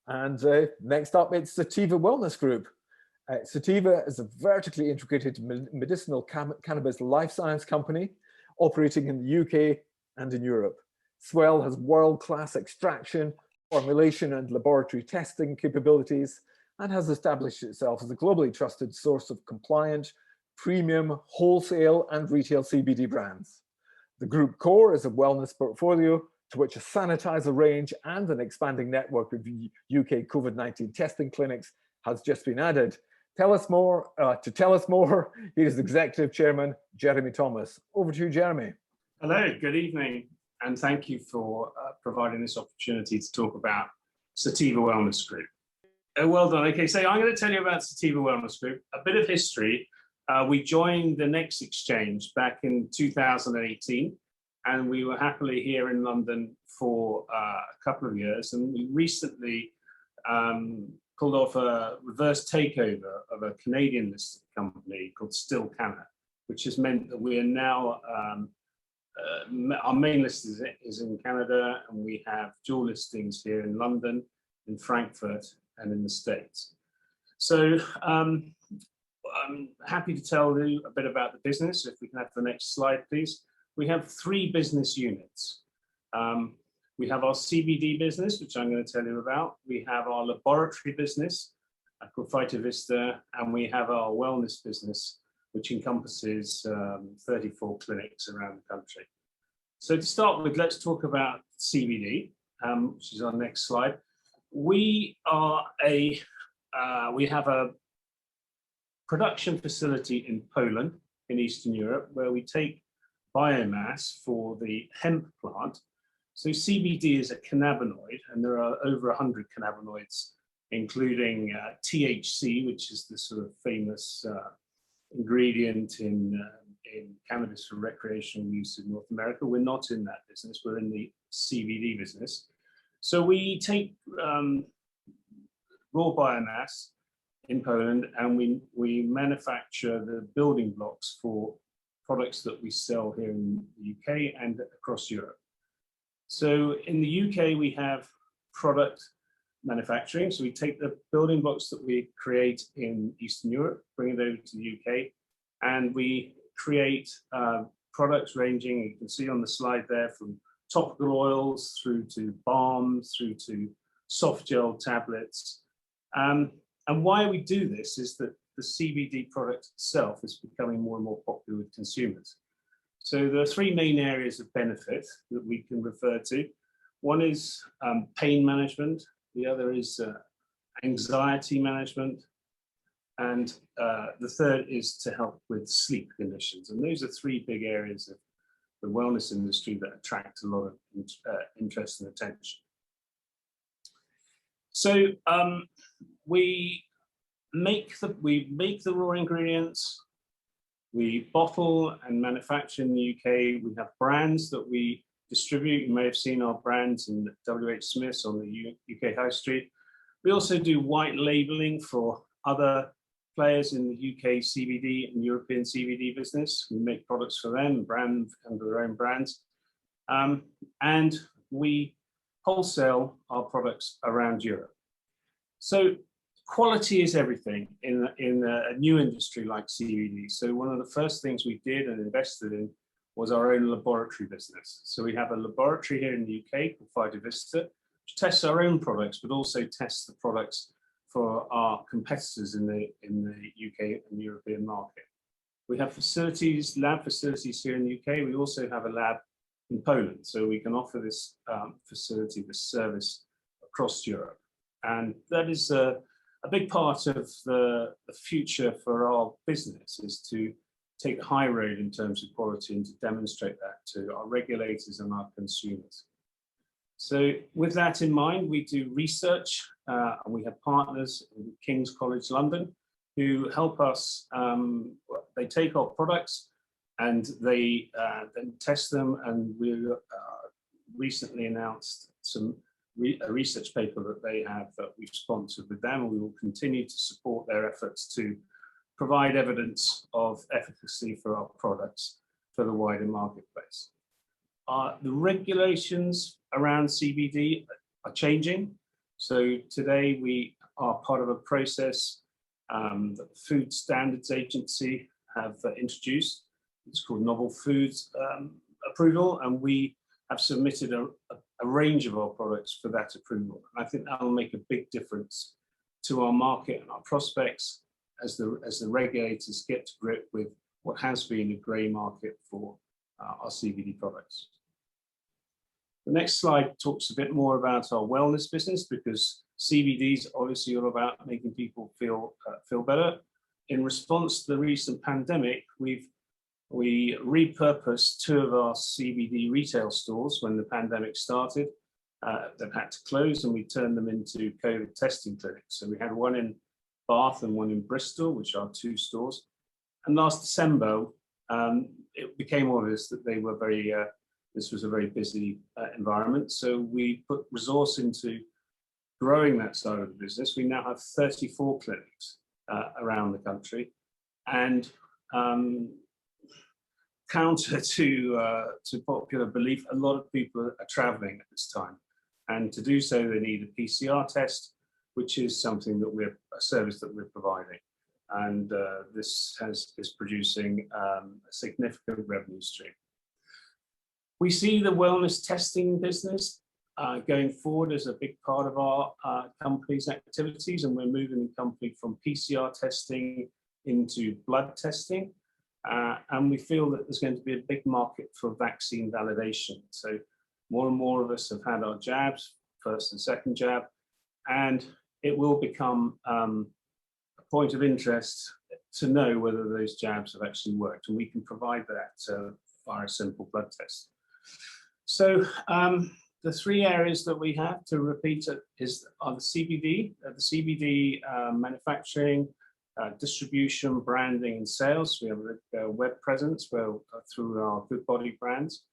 And next up, it's Sativa Wellness Group. Sativa is a vertically integrated medicinal cannabis life science company operating in the UK and in Europe. SWEL has world-class extraction, formulation and laboratory testing capabilities and has established itself as a globally trusted source of compliant, premium, wholesale and retail CBD brands. The group core is a wellness portfolio to which a sanitiser range and an expanding network of UK COVID-19 testing clinics has just been added. To tell us more, here's Executive Chairman Geremy Thomas. Over to you, Geremy. Hello, good evening, and thank you for providing this opportunity to talk about Sativa Wellness Group. Well done. Okay, so I'm going to tell you about Sativa Wellness Group. A bit of history. We joined the Next Exchange back in 2018, and we were happily here in London for a couple of years, and we recently pulled off a reverse takeover of a Canadian listed company called Still Canna, which has meant that we are now, our main list is in Canada, and we have dual listings here in London, in Frankfurt, and in the States. So I'm happy to tell you a bit about the business. If we can have the next slide, please. We have 3 business units. We have our CBD business, which I'm going to tell you about. We have our laboratory business called Vita, and we have our wellness business, which encompasses 34 clinics around the country. So to start with, let's talk about CBD, which is our next slide. We have a production facility in Poland, in Eastern Europe, where we take biomass for the hemp plant. So CBD is a cannabinoid, and there are over 100 cannabinoids, including THC, which is the sort of famous ingredient in cannabis for recreational use in North America. We're not in that business, we're in the CBD business. So we take raw biomass in Poland, and we manufacture the building blocks for products that we sell here in the UK and across Europe. So in the UK, we have product manufacturing. So we take the building blocks that we create in Eastern Europe, bring it over to the UK, and we create products ranging, you can see on the slide there, from topical oils through to balms, through to soft gel tablets. And why we do this is that the CBD product itself is becoming more and more popular with consumers. So there are 3 main areas of benefit that we can refer to. One is pain management, the other is anxiety management, and the third is to help with sleep conditions. And those are 3 big areas of the wellness industry that attract a lot of interest and attention. So we make the raw ingredients. We bottle and manufacture in the UK. We have brands that we distribute. You may have seen our brands in WH Smith's on the UK High Street. We also do white labeling for other players in the UK CBD and European CBD business. We make products for them, brand under their own brands. And we wholesale our products around Europe. So quality is everything in a new industry like CBD. So one of the first things we did and invested in was our own laboratory business. So we have a laboratory here in the UK called Vita, which tests our own products, but also tests the products for our competitors in the UK and European market. We have facilities, lab facilities here in the UK. We also have a lab in Poland, so we can offer this facility, this service across Europe. And that is a big part of the future for our business, is to take the high road in terms of quality and to demonstrate that to our regulators and our consumers. So with that in mind, we do research and we have partners in King's College London who help us. They take our products and they then test them, and we recently announced a research paper that they have that we've sponsored with them, and we will continue to support their efforts to provide evidence of efficacy for our products for the wider marketplace. The regulations around CBD are changing. So today we are part of a process that the Food Standards Agency have introduced. It's called Novel Foods Approval, and we have submitted a range of our products for that approval. And I think that will make a big difference to our market and our prospects as the regulators get to grip with what has been a grey market for our CBD products. The next slide talks a bit more about our wellness business, because CBD is obviously all about making people feel better. In response to the recent pandemic, we repurposed 2 of our CBD retail stores when the pandemic started. They've had to close, and we turned them into COVID testing clinics. So we had one in Bath and one in Bristol, which are 2 stores. And last December, it became obvious that they were this was a very busy environment. So we put resource into growing that side of the business. We now have 34 clinics around the country, and counter to popular belief, a lot of people are traveling at this time, and to do so they need a PCR test, which is something that a service that we're providing, and this is producing a significant revenue stream. We see the wellness testing business going forward as a big part of our company's activities, and we're moving the company from PCR testing into blood testing. And we feel that there's going to be a big market for vaccine validation. So more and more of us have had our jabs, first and second jab, and it will become a point of interest to know whether those jabs have actually worked, and we can provide that via a simple blood test. So the 3 areas that we have, to repeat it, are the CBD manufacturing, distribution, branding, and sales. We have a web presence through our Goodbody brands.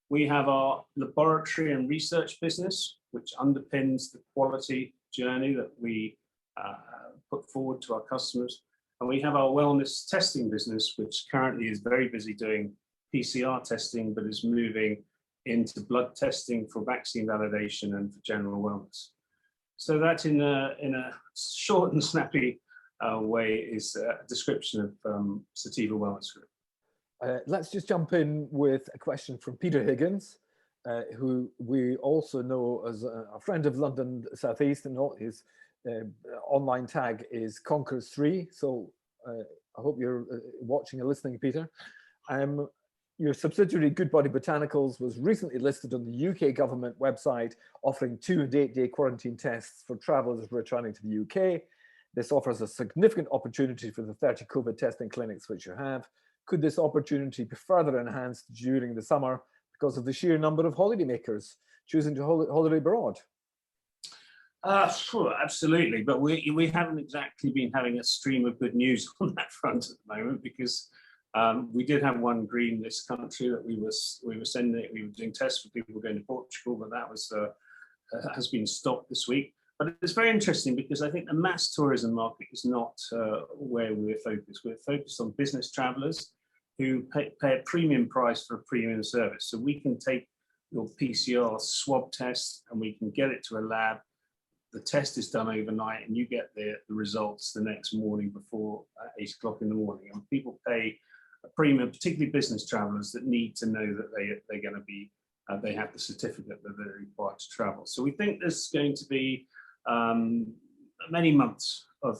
We have our laboratory and research business, which underpins the quality journey that we put forward to our customers. And we have our wellness testing business, which currently is very busy doing PCR testing, but is moving into blood testing for vaccine validation and for general wellness. So that, in a short and snappy way, is a description of Sativa Wellness Group. Let's just jump in with a question from Peter Higgins, who we also know as a friend of London South East, and his online tag is Conkers3. So I hope you're watching and listening, Peter. Your subsidiary Goodbody Botanicals was recently listed on the UK government website, offering 2 and 8-day quarantine tests for travellers returning to the UK. This offers a significant opportunity for the 30 COVID testing clinics which you have. Could this opportunity be further enhanced during the summer because of the sheer number of holidaymakers choosing to holiday abroad? Sure, absolutely, but we haven't exactly been having a stream of good news on that front at the moment, because we did have one green list country that we were doing tests for people going to Portugal, but that has been stopped this week. But it's very interesting, because I think the mass tourism market is not where we're focused. We're focused on business travellers who pay a premium price for a premium service. So we can take your PCR swab test and we can get it to a lab. The test is done overnight, and you get the results the next morning before 8 o'clock in the morning. And people pay a premium, particularly business travellers that need to know that they're going to be, they have the certificate that they're required to travel. So we think there's going to be many months of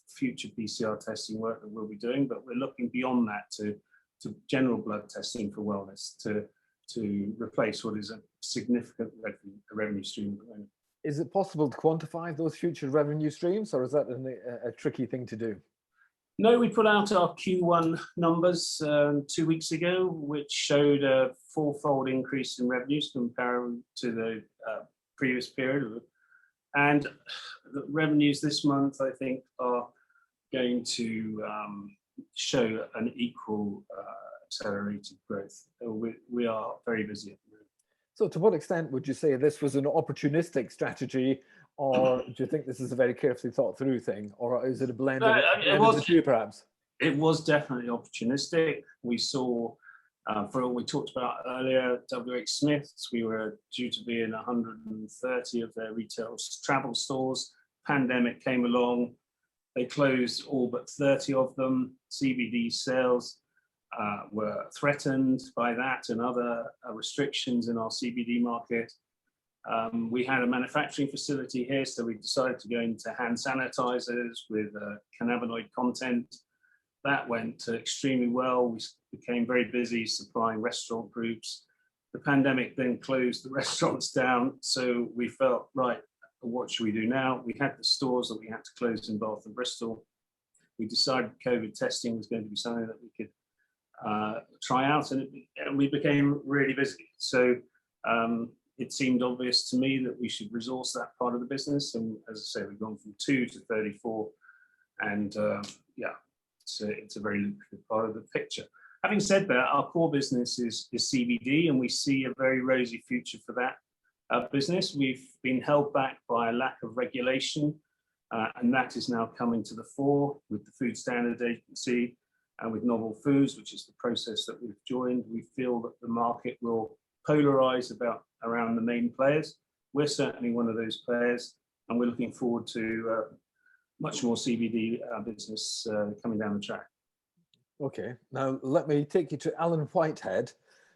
future PCR testing work that we'll be doing, but we're looking beyond that to general blood testing for wellness to replace what is a significant revenue stream at the moment. Is it possible to quantify those future revenue streams, or is that a tricky thing to do? No, we put out our Q1 numbers 2 weeks ago, which showed a 4-fold increase in revenues compared to the previous period. And the revenues this month, I think, are going to show an equal accelerated growth. We are very busy at the moment. So to what extent would you say this was an opportunistic strategy, or do you think this is a very carefully thought through thing, or is it a blend of the two, perhaps? It was definitely opportunistic. We saw For what we talked about earlier, WH Smith's, we were due to be in 130 of their retail travel stores. Pandemic came along, they closed all but 30 of them. CBD sales were threatened by that and other restrictions in our CBD market. We had a manufacturing facility here, so we decided to go into hand sanitizers with cannabinoid content. That went extremely well. We became very busy supplying restaurant groups. The pandemic then closed the restaurants down, so we felt, right, what should we do now? We had the stores that we had to close in Bath and Bristol. We decided COVID testing was going to be something that we could try out, and we became really busy. So it seemed obvious to me that we should resource that part of the business. And as I say, we've gone from 2 to 34, and yeah, it's a very lucrative part of the picture. Having said that, our core business is CBD, and we see a very rosy future for that business. We've been held back by a lack of regulation, and that is now coming to the fore with the Food Standards Agency and with Novel Foods, which is the process that we've joined. We feel that the market will polarize around the main players. We're certainly one of those players, and we're looking forward to much more CBD business coming down the track. Okay, now let me take you to Alan Whitehead,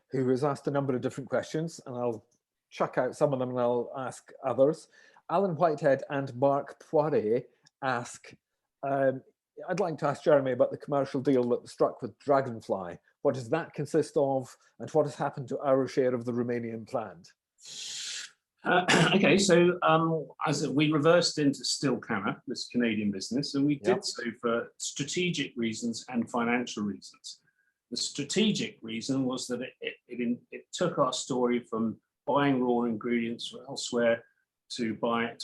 who has asked a number of different questions, and I'll chuck out some of them and I'll ask others. Alan Whitehead and Mark Poirier ask, I'd like to ask Geremy about the commercial deal that was struck with Dragonfly. What does that consist of, and what has happened to our share of the Romanian plant? Okay, so as we reversed into Stilcana, this Canadian business, and we did so for strategic reasons and financial reasons. The strategic reason was that it took our story from buying raw ingredients from elsewhere to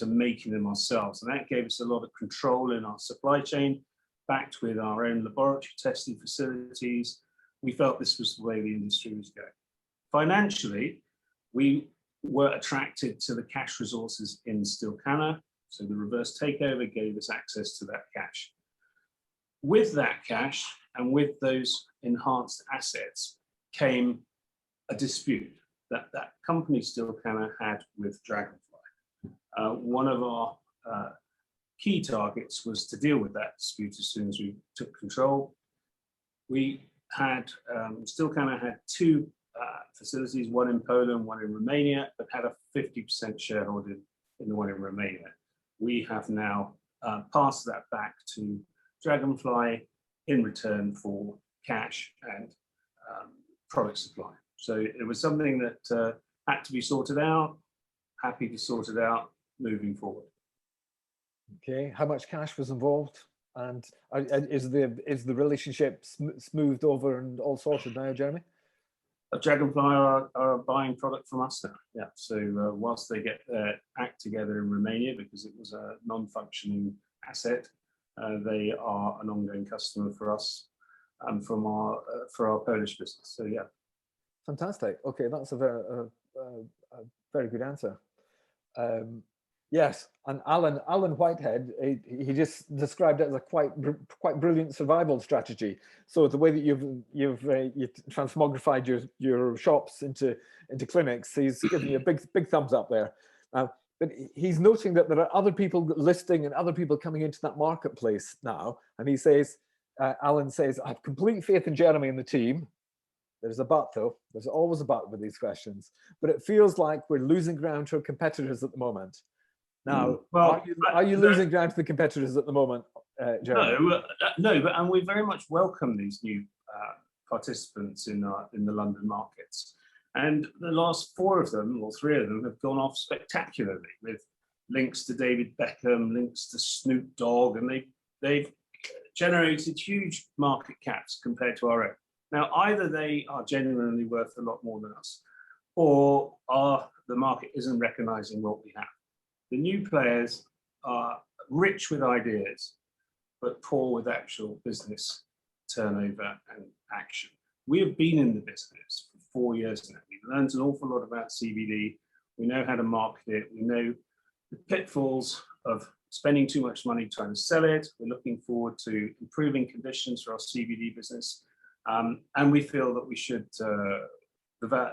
making them ourselves, and that gave us a lot of control in our supply chain, backed with our own laboratory testing facilities. We felt this was the way the industry was going. Financially, we were attracted to the cash resources in Stilcana, so the reverse takeover gave us access to that cash. With that cash and with those enhanced assets came a dispute that that company Stilcana had with Dragonfly. One of our key targets was to deal with that dispute as soon as we took control. We had, Stilcana had 2 facilities, one in Poland, one in Romania, but had a 50% shareholding in the one in Romania. We have now passed that back to Dragonfly in return for cash and product supply. So it was something that had to be sorted out. Happy to sort it out moving forward. Okay, how much cash was involved, and is the relationship smoothed over and all sorted now, Geremy? Dragonfly are buying product from us now. Yeah, so whilst they get their act together in Romania, because it was a non-functioning asset, they are an ongoing customer for us and for our Polish business. So yeah. Fantastic. Okay, that's a very good answer. Yes, and Alan Whitehead, he just described it as a quite brilliant survival strategy. So the way that you've transmogrified your shops into clinics, he's giving you a big thumbs up there. But he's noting that there are other people listing and other people coming into that marketplace now, and he says, Alan says, I have complete faith in Geremy and the team. There's a but though. There's always a but with these questions. But it feels like we're losing ground to our competitors at the moment. Now, well, are you losing ground to the competitors at the moment, Geremy? No, and we very much welcome these new participants in the London markets. And the last 4 of them, or 3 of them, have gone off spectacularly with links to David Beckham, links to Snoop Dogg, and they've generated huge market caps compared to our own. Now, either they are genuinely worth a lot more than us, or the market isn't recognizing what we have. The new players are rich with ideas, but poor with actual business turnover and action. We have been in the business for 4 years now. We've learned an awful lot about CBD. We know how to market it. We know the pitfalls of spending too much money trying to sell it. We're looking forward to improving conditions for our CBD business. And we feel that we should, the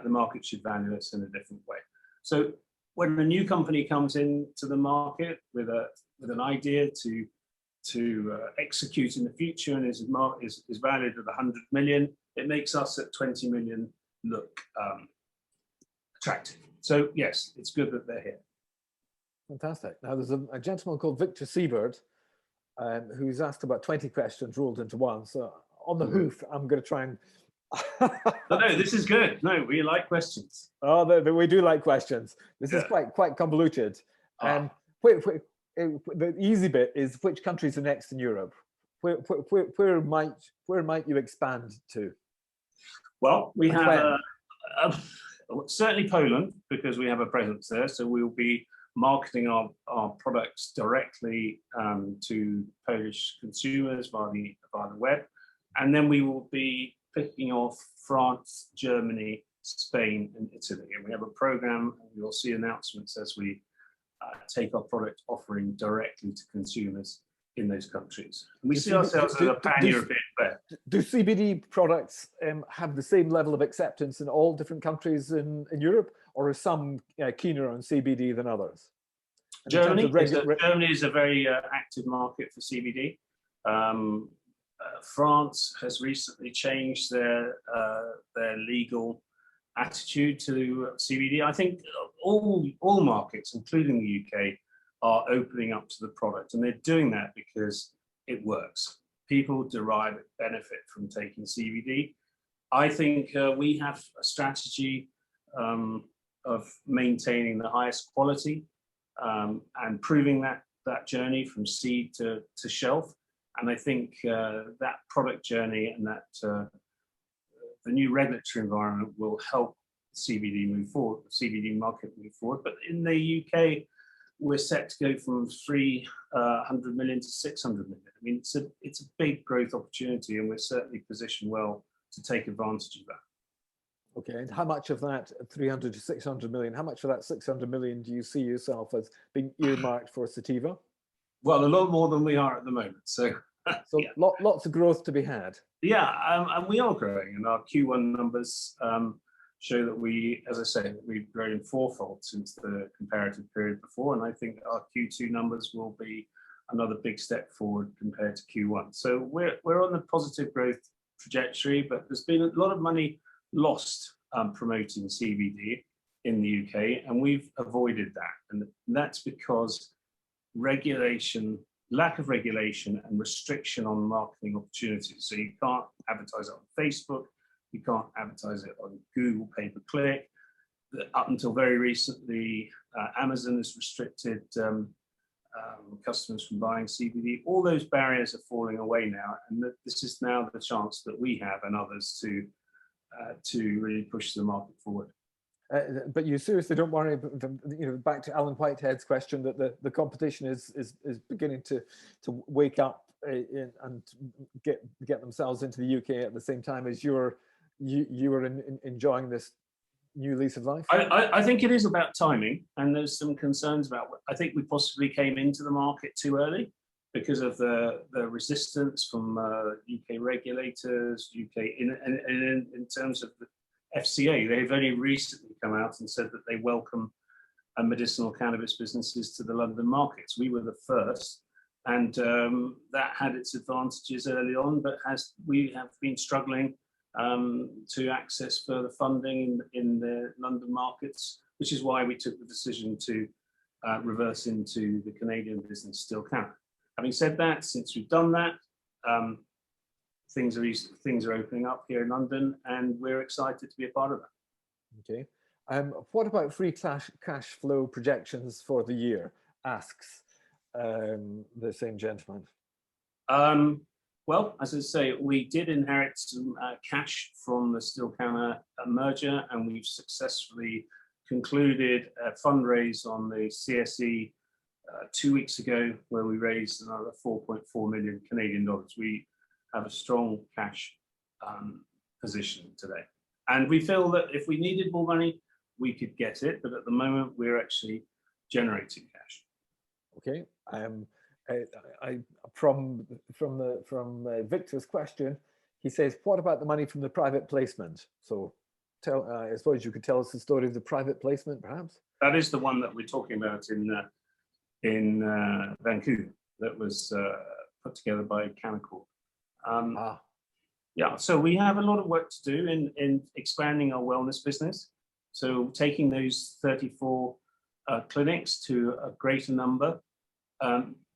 market should value us in a different way. So when a new company comes into the market with an idea to execute in the future and is valued at 100 million, it makes us at 20 million look attractive. So yes, it's good that they're here. Fantastic. Now there's a gentleman called Victor Seabird who's asked about 20 questions rolled into one. So on the hoof, I'm going to try and... No, this is good. No, we like questions. Oh, we do like questions. This is quite convoluted. The easy bit is, which countries are next in Europe? Where might you expand to? Well, we have certainly Poland, because we have a presence there. So we'll be marketing our products directly to Polish consumers via the web. And then we will be picking off France, Germany, Spain, and Italy. And we have a program, and you'll see announcements as we take our product offering directly to consumers in those countries. And we see ourselves as a pan-European player. Do CBD products have the same level of acceptance in all different countries in Europe, or are some keener on CBD than others? Germany is a very active market for CBD. France has recently changed their legal attitude to CBD. I think all markets, including the UK, are opening up to the product, and they're doing that because it works. People derive benefit from taking CBD. I think we have a strategy of maintaining the highest quality and proving that journey from seed to shelf. And I think that product journey and that the new regulatory environment will help CBD move forward, the CBD market move forward. But in the UK, we're set to go from 300 million to 600 million. I mean, it's a big growth opportunity, and we're certainly positioned well to take advantage of that. Okay, and how much of that 300 to 600 million, how much of that 600 million do you see yourself as being earmarked for Sativa? Well, a lot more than we are at the moment. So yeah. Lots of growth to be had. Yeah, and we are growing, and our Q1 numbers show that we, as I say, we've grown fourfold since the comparative period before, and I think our Q2 numbers will be another big step forward compared to Q1. So we're on the positive growth trajectory, but there's been a lot of money lost promoting CBD in the UK, and we've avoided that, and that's because lack of regulation and restriction on marketing opportunities. So you can't advertise it on Facebook, you can't advertise it on Google pay-per-click. Up until very recently, Amazon has restricted customers from buying CBD. All those barriers are falling away now, and this is now the chance that we have and others to really push the market forward. But you seriously don't worry, back to Alan Whitehead's question, that the competition is beginning to wake up and get themselves into the UK at the same time as you are enjoying this new lease of life? I think it is about timing, and there's some concerns about, I think we possibly came into the market too early because of the resistance from UK regulators, in terms of the FCA. They've only recently come out and said that they welcome medicinal cannabis businesses to the London markets. We were the first, and that had its advantages early on, but we have been struggling to access further funding in the London markets, which is why we took the decision to reverse into the Canadian business Still Canna. Having said that, since we've done that, things are opening up here in London, and we're excited to be a part of that. Okay. What about free cash flow projections for the year? Asks the same gentleman. Well, as I say, we did inherit some cash from the Still Canna merger, and we've successfully concluded a fundraise on the CSE 2 weeks ago, where we raised another 4.4 million Canadian dollars. We have a strong cash position today, and we feel that if we needed more money, we could get it, but at the moment we're actually generating cash. Okay. From Victor's question, He says, what about the money from the private placement? So I suppose you could tell us the story of the private placement, perhaps? That is the one that we're talking about in Vancouver, that was put together by Canaccord. Yeah, so we have a lot of work to do in expanding our wellness business. So taking those 34 clinics to a greater number,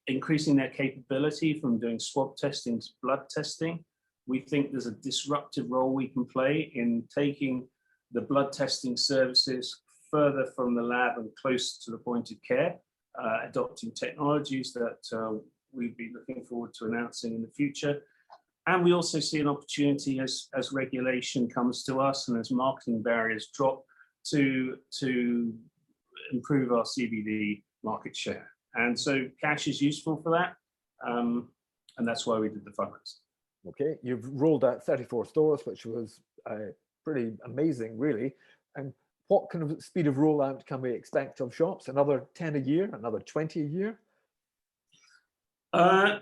increasing their capability from doing swab testing to blood testing. We think there's a disruptive role we can play in taking the blood testing services further from the lab and close to the point of care, adopting technologies that we'd be looking forward to announcing in the future. And we also see an opportunity as regulation comes to us and as marketing barriers drop to improve our CBD market share. And so cash is useful for that. And that's why we did the fundraise. Okay, you've rolled out 34 stores, which was pretty amazing, really. And what kind of speed of rollout can we expect of shops? Another 10 a year, another 20 a year?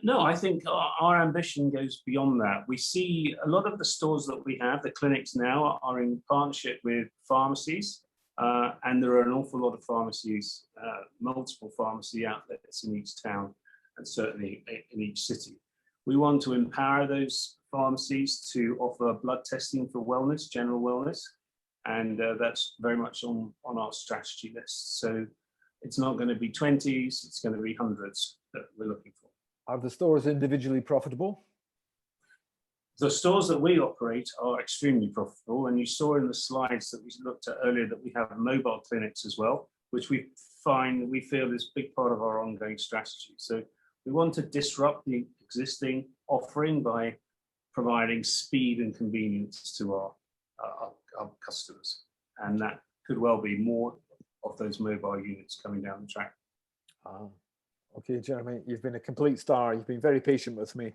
No, I think our ambition goes beyond that. We see a lot of the stores that we have, the clinics now, are in partnership with pharmacies, and there are an awful lot of pharmacies, multiple pharmacy outlets in each town, and certainly in each city. We want to empower those pharmacies to offer blood testing for wellness, general wellness, and that's very much on our strategy list. So it's not going to be 20s, it's going to be hundreds that we're looking for. Are the stores individually profitable? The stores that we operate are extremely profitable, and you saw in the slides that we looked at earlier that we have mobile clinics as well, which we feel is a big part of our ongoing strategy. So we want to disrupt the existing offering by providing speed and convenience to our customers, and that could well be more of those mobile units coming down the track. Okay, Geremy, you've been a complete star. You've been very patient with me.